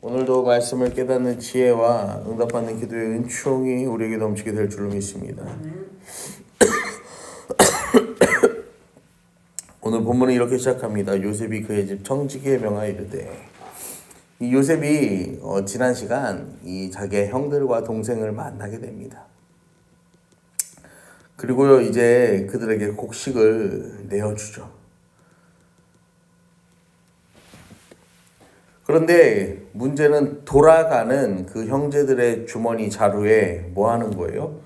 오늘도 말씀을 깨닫는 지혜와 응답받는 기도의 은총이 우리에게 넘치게 될 줄로 믿습니다. 오늘 본문은 이렇게 시작합니다. 요셉이 그의 집 청지기에 명하여 이르되, 이 요셉이 지난 시간 이 자기의 형들과 동생을 만나게 됩니다. 그리고 이제 그들에게 곡식을 내어주죠. 그런데 문제는 돌아가는 그 형제들의 주머니 자루에 뭐 하는 거예요?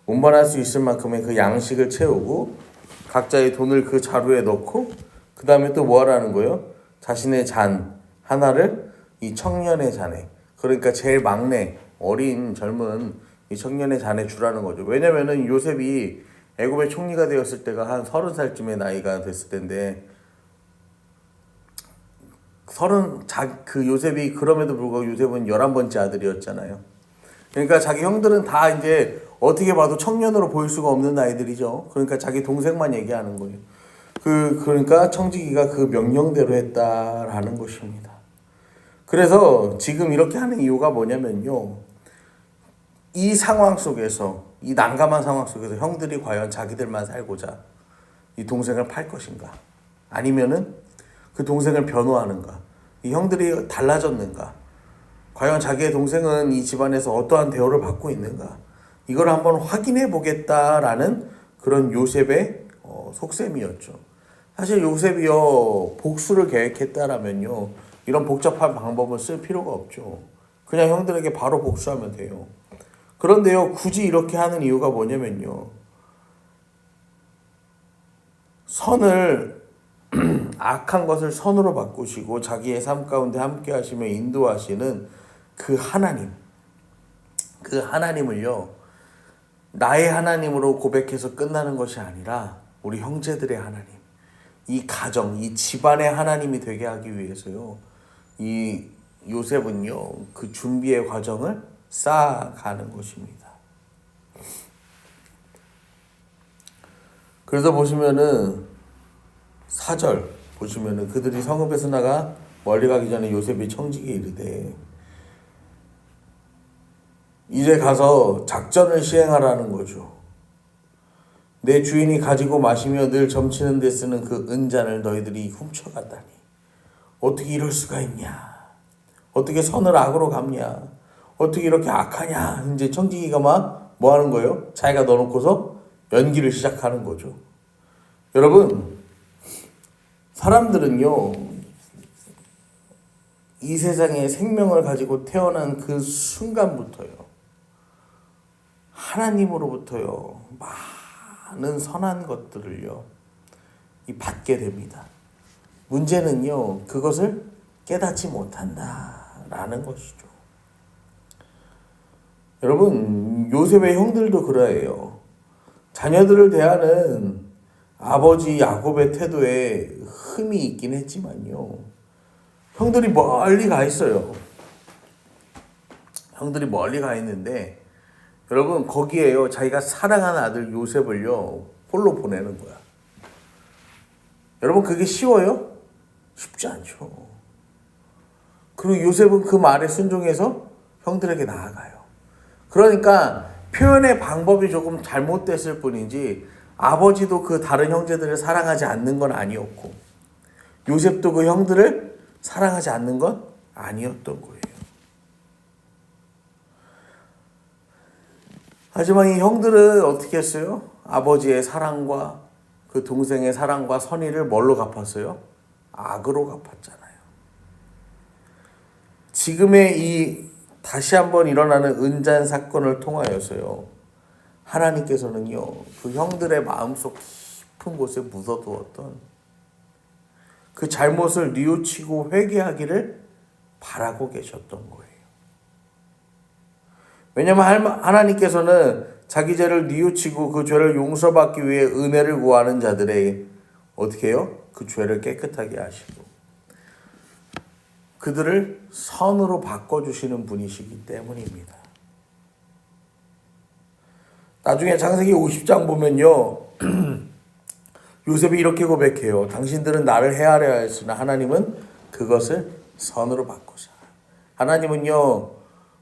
운반할 수 있을 만큼의 그 양식을 채우고 각자의 돈을 그 자루에 넣고 그 다음에 또 뭐 하라는 거예요? 자신의 잔 하나를 이 청년의 잔에, 그러니까 제일 막내 어린 젊은 이 청년의 잔에 주라는 거죠. 왜냐면은 요셉이 애굽의 총리가 되었을 때가 한 30살쯤의 나이가 됐을 텐데, 그 요셉이, 그럼에도 불구하고 요셉은 11번째 아들이었잖아요. 그러니까 자기 형들은 다 이제 어떻게 봐도 청년으로 보일 수가 없는 아이들이죠. 그러니까 자기 동생만 얘기하는 거예요. 그러니까 청지기가 그 명령대로 했다라는 것입니다. 그래서 지금 이렇게 하는 이유가 뭐냐면요, 이 상황 속에서, 이 난감한 상황 속에서 형들이 과연 자기들만 살고자 이 동생을 팔 것인가, 아니면은 그 동생을 변호하는가, 이 형들이 달라졌는가, 과연 자기의 동생은 이 집안에서 어떠한 대우를 받고 있는가, 이걸 한번 확인해 보겠다라는 그런 요셉의 속셈이었죠. 사실 요셉이요, 복수를 계획했다라면요, 이런 복잡한 방법을 쓸 필요가 없죠. 그냥 형들에게 바로 복수하면 돼요. 그런데요, 굳이 이렇게 하는 이유가 뭐냐면요, 악한 것을 선으로 바꾸시고 자기의 삶 가운데 함께 하시며 인도하시는 그 하나님을요, 나의 하나님으로 고백해서 끝나는 것이 아니라 우리 형제들의 하나님, 이 가정, 이 집안의 하나님이 되게 하기 위해서요, 이 요셉은요, 그 준비의 과정을 쌓아가는 것입니다. 그래서 보시면은 4절 보시면은, 그들이 성읍에서 나가 멀리 가기 전에 요셉이 청지기에 이르되, 이제 가서 작전을 시행하라는 거죠. 내 주인이 가지고 마시며 늘 점치는 데 쓰는 그 은잔을 너희들이 훔쳐갔다니 어떻게 이럴 수가 있냐, 어떻게 선을 악으로 갚냐, 어떻게 이렇게 악하냐. 이제 청지기가 막 뭐 하는 거예요? 자기가 넣어놓고서 연기를 시작하는 거죠. 여러분, 사람들은요, 이 세상에 생명을 가지고 태어난 그 순간부터요, 하나님으로부터요, 많은 선한 것들을요, 받게 됩니다. 문제는요, 그것을 깨닫지 못한다라는 것이죠. 여러분, 요셉의 형들도 그래요. 자녀들을 대하는 아버지 야곱의 태도에 흠이 있긴 했지만요, 형들이 멀리 가 있어요. 형들이 멀리 가 있는데, 여러분, 거기에요, 자기가 사랑하는 아들 요셉을요, 홀로 보내는 거야. 여러분, 그게 쉬워요? 쉽지 않죠. 그리고 요셉은 그 말에 순종해서 형들에게 나아가요. 그러니까 표현의 방법이 조금 잘못됐을 뿐이지, 아버지도 그 다른 형제들을 사랑하지 않는 건 아니었고, 요셉도 그 형들을 사랑하지 않는 건 아니었던 거예요. 하지만 이 형들은 어떻게 했어요? 아버지의 사랑과 그 동생의 사랑과 선의를 뭘로 갚았어요? 악으로 갚았잖아요. 지금의 이 다시 한번 일어나는 은잔 사건을 통하여서요, 하나님께서는요, 그 형들의 마음속 깊은 곳에 묻어두었던 그 잘못을 뉘우치고 회개하기를 바라고 계셨던 거예요. 왜냐하면 하나님께서는 자기 죄를 뉘우치고 그 죄를 용서받기 위해 은혜를 구하는 자들에게 어떻게 해요? 그 죄를 깨끗하게 하시고 그들을 선으로 바꿔주시는 분이시기 때문입니다. 나중에 창세기 50장 보면요, 요셉이 이렇게 고백해요. 당신들은 나를 헤아려 하였으나 하나님은 그것을 선으로 바꾸사. 하나님은요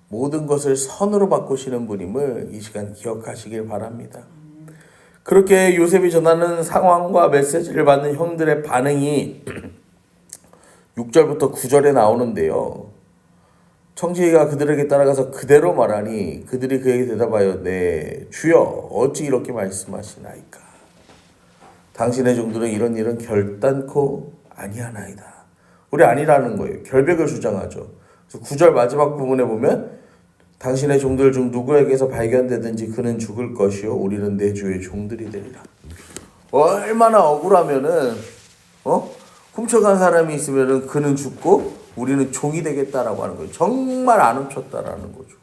모든 것을 선으로 바꾸시는 분임을 이 시간 기억하시길 바랍니다. 그렇게 요셉이 전하는 상황과 메시지를 받는 형들의 반응이 6절부터 9절에 나오는데요. 청지기가 그들에게 따라가서 그대로 말하니 그들이 그에게 대답하여 네 주여 어찌 이렇게 말씀하시나이까. 당신의 종들은 이런 일은 결단코 아니하나이다. 우리 아니라는 거예요. 결백을 주장하죠. 그래서 9절 마지막 부분에 보면 당신의 종들 중 누구에게서 발견되든지 그는 죽을 것이요 우리는 내 주의 종들이 되리라. 얼마나 억울하면은 훔쳐간 사람이 있으면은 그는 죽고 우리는 종이 되겠다라고 하는 거예요. 정말 안 훔쳤다라는 거죠.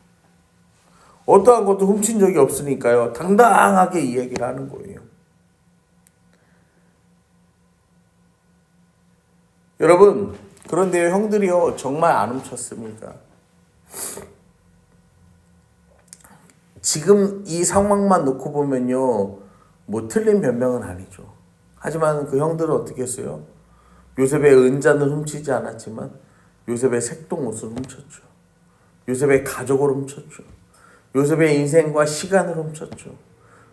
어떠한 것도 훔친 적이 없으니까요. 당당하게 이 얘기를 하는 거예요. 여러분, 그런데요, 형들이요, 정말 안 훔쳤습니까? 지금 이 상황만 놓고 보면요, 뭐 틀린 변명은 아니죠. 하지만 그 형들은 어떻게 했어요? 요셉의 은잔을 훔치지 않았지만 요셉의 색동옷을 훔쳤죠. 요셉의 가족을 훔쳤죠. 요셉의 인생과 시간을 훔쳤죠.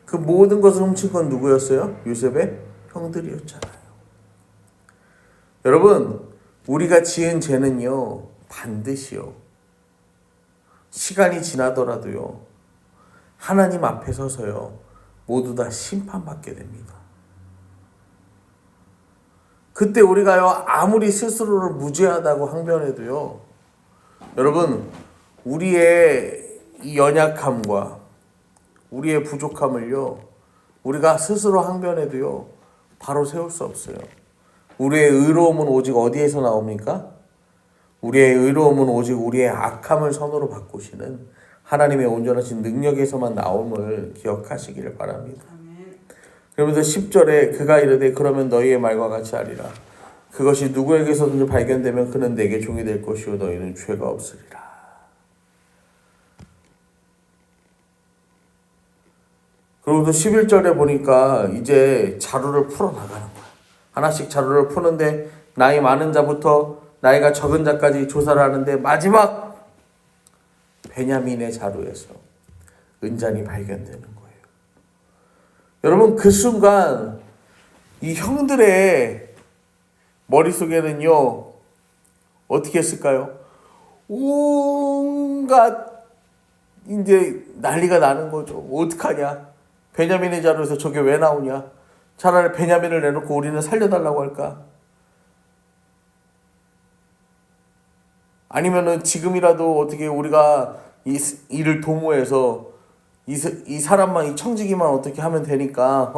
그 모든 것을 훔친 건 누구였어요? 요셉의 형들이었잖아요. 여러분, 우리가 지은 죄는요, 반드시요, 시간이 지나더라도요, 하나님 앞에 서서요, 모두 다 심판받게 됩니다. 그때 우리가요, 아무리 스스로를 무죄하다고 항변해도요, 여러분, 우리의 이 연약함과 우리의 부족함을요, 우리가 스스로 항변해도요, 바로 세울 수 없어요. 우리의 의로움은 오직 어디에서 나옵니까? 우리의 의로움은 오직 우리의 악함을 선으로 바꾸시는 하나님의 온전하신 능력에서만 나옴을 기억하시기를 바랍니다. 그러면서 10절에 그가 이르되 그러면 너희의 말과 같이 하리라. 그것이 누구에게서든지 발견되면 그는 내게 종이 될 것이요 너희는 죄가 없으리라. 그리고 또 11절에 보니까 이제 자루를 풀어나가는 거야. 하나씩 자루를 푸는데 나이 많은 자부터 나이가 적은 자까지 조사를 하는데 마지막 베냐민의 자루에서 은잔이 발견되는 거예요. 여러분, 그 순간 이 형들의 머릿속에는요, 어떻게 했을까요? 온갖 이제 난리가 나는 거죠. 어떡하냐? 베냐민의 자루에서 저게 왜 나오냐? 차라리 베냐민을 내놓고 우리는 살려달라고 할까? 아니면은 지금이라도 어떻게 우리가 이를 도모해서 이 사람만, 이 청지기만 어떻게 하면 되니까,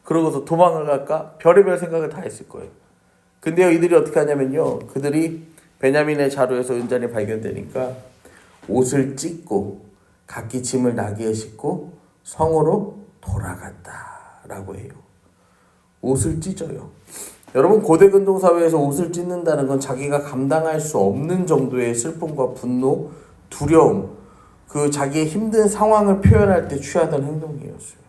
그러고서 도망을 갈까? 별의별 생각을 다 했을 거예요. 근데요, 이들이 어떻게 하냐면요, 그들이 베냐민의 자루에서 은잔이 발견되니까 옷을 찢고 각기 짐을 나귀에 싣고 성으로 돌아갔다라고 해요. 옷을 찢어요. 여러분, 고대 근동 사회에서 옷을 찢는다는 건 자기가 감당할 수 없는 정도의 슬픔과 분노, 두려움, 그 자기의 힘든 상황을 표현할 때 취하던 행동이었어요.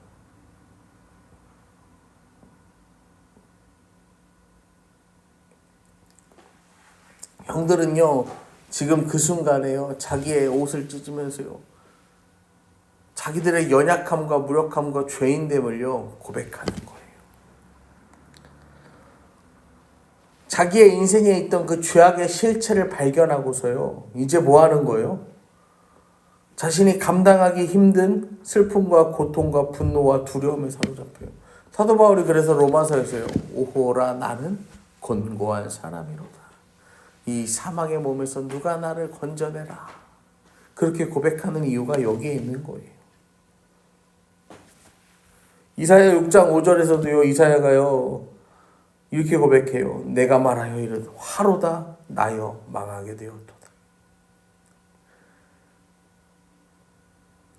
형들은요, 지금 그 순간에요, 자기의 옷을 찢으면서요, 자기들의 연약함과 무력함과 죄인됨을요, 고백하는 거예요. 자기의 인생에 있던 그 죄악의 실체를 발견하고서요, 이제 뭐 하는 거예요? 자신이 감당하기 힘든 슬픔과 고통과 분노와 두려움에 사로잡혀요. 사도 바울이 그래서 로마서에서요, 오호라 나는 곤고한 사람이로다. 이 사망의 몸에서 누가 나를 건져내라. 그렇게 고백하는 이유가 여기에 있는 거예요. 이사야 6장 5절에서도요, 이사야가요, 이렇게 고백해요. 내가 말하여 이르되 화로다 나여 망하게 되었도다.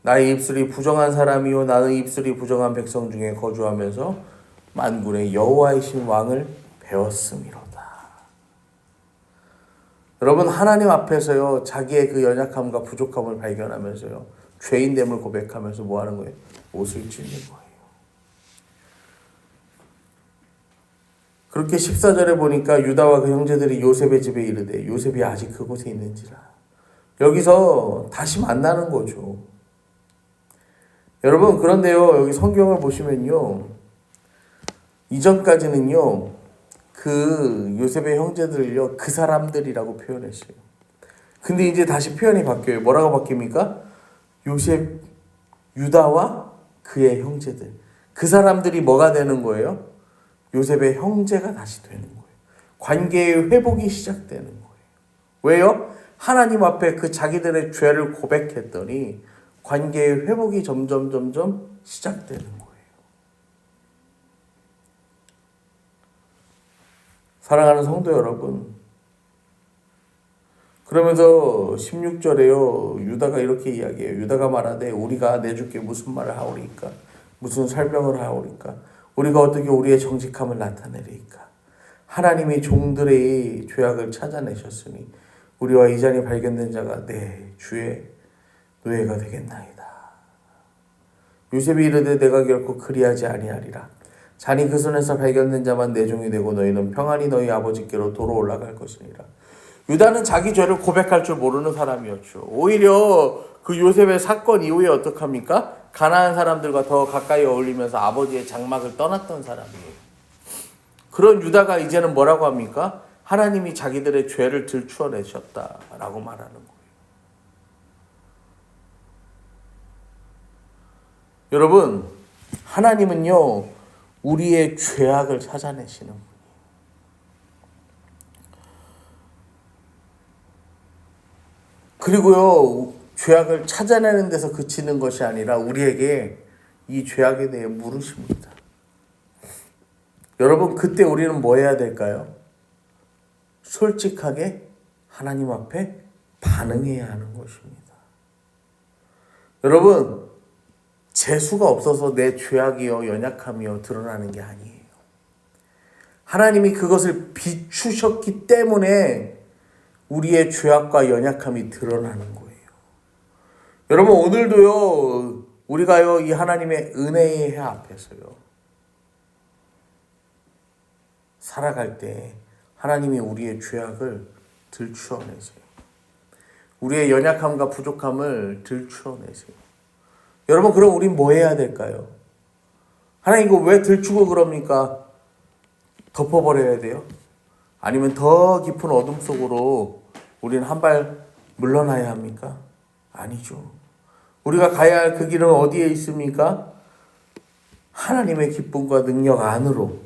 나의 입술이 부정한 사람이요 나의 입술이 부정한 백성 중에 거주하면서 만군의 여호와이신 왕을 배웠음이로다. 여러분, 하나님 앞에서요, 자기의 그 연약함과 부족함을 발견하면서요, 죄인됨을 고백하면서 뭐 하는 거예요? 옷을 찢는 거예요. 그렇게 14절에 보니까 유다와 그 형제들이 요셉의 집에 이르되 요셉이 아직 그곳에 있는지라. 여기서 다시 만나는 거죠. 여러분, 그런데요, 여기 성경을 보시면요, 이전까지는요, 그 요셉의 형제들을요, 그 사람들이라고 표현했어요. 근데 이제 다시 표현이 바뀌어요. 뭐라고 바뀝니까? 요셉, 유다와 그의 형제들. 그 사람들이 뭐가 되는 거예요? 요셉의 형제가 다시 되는 거예요. 관계의 회복이 시작되는 거예요. 왜요? 하나님 앞에 그 자기들의 죄를 고백했더니 관계의 회복이 점점 시작되는 거예요. 사랑하는 성도 여러분, 그러면서 16절에요, 유다가 이렇게 이야기해요. 유다가 말하되 우리가 내 주께 무슨 말을 하오리까? 무슨 설명을 하오리까? 우리가 어떻게 우리의 정직함을 나타내리까? 하나님이 종들의 죄악을 찾아내셨으니 우리와 이 잔이 발견된 자가 내 주의 노예가 되겠나이다. 요셉이 이르되 내가 결코 그리하지 아니하리라. 잔이 그 손에서 발견된 자만 내 종이 되고 너희는 평안히 너희 아버지께로 도로 올라갈 것이니라. 유다는 자기 죄를 고백할 줄 모르는 사람이었죠. 오히려 그 요셉의 사건 이후에 어떡합니까? 가나안 사람들과 더 가까이 어울리면서 아버지의 장막을 떠났던 사람이에요. 그런 유다가 이제는 뭐라고 합니까? 하나님이 자기들의 죄를 들추어내셨다라고 말하는 거예요. 여러분, 하나님은요, 우리의 죄악을 찾아내시는 분이에요. 그리고요, 죄악을 찾아내는 데서 그치는 것이 아니라 우리에게 이 죄악에 대해 물으십니다. 여러분, 그때 우리는 뭐 해야 될까요? 솔직하게 하나님 앞에 반응해야 하는 것입니다. 여러분, 재수가 없어서 내 죄악이요, 연약함이요 드러나는 게 아니에요. 하나님이 그것을 비추셨기 때문에 우리의 죄악과 연약함이 드러나는 거예요. 여러분, 오늘도요, 우리가요, 이 하나님의 은혜의 해 앞에서요, 살아갈 때 하나님이 우리의 죄악을 들추어내세요. 우리의 연약함과 부족함을 들추어내세요. 여러분, 그럼 우린 뭐 해야 될까요? 하나님 이거 왜 들추고 그럽니까? 덮어버려야 돼요? 아니면 더 깊은 어둠 속으로 우리는 한 발 물러나야 합니까? 아니죠. 우리가 가야 할 그 길은 어디에 있습니까? 하나님의 기쁨과 능력 안으로,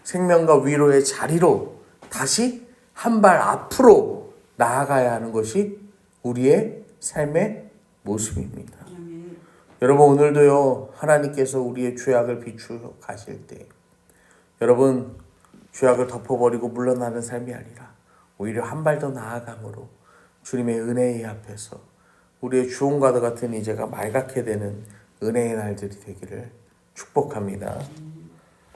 생명과 위로의 자리로 다시 한 발 앞으로 나아가야 하는 것이 우리의 삶의 모습입니다. 여러분, 오늘도요, 하나님께서 우리의 죄악을 비추어 가실 때 여러분, 죄악을 덮어버리고 물러나는 삶이 아니라 오히려 한 발 더 나아감으로 주님의 은혜의 앞에서 우리의 주홍과도 같은 이제가 말갛게 되는 은혜의 날들이 되기를 축복합니다.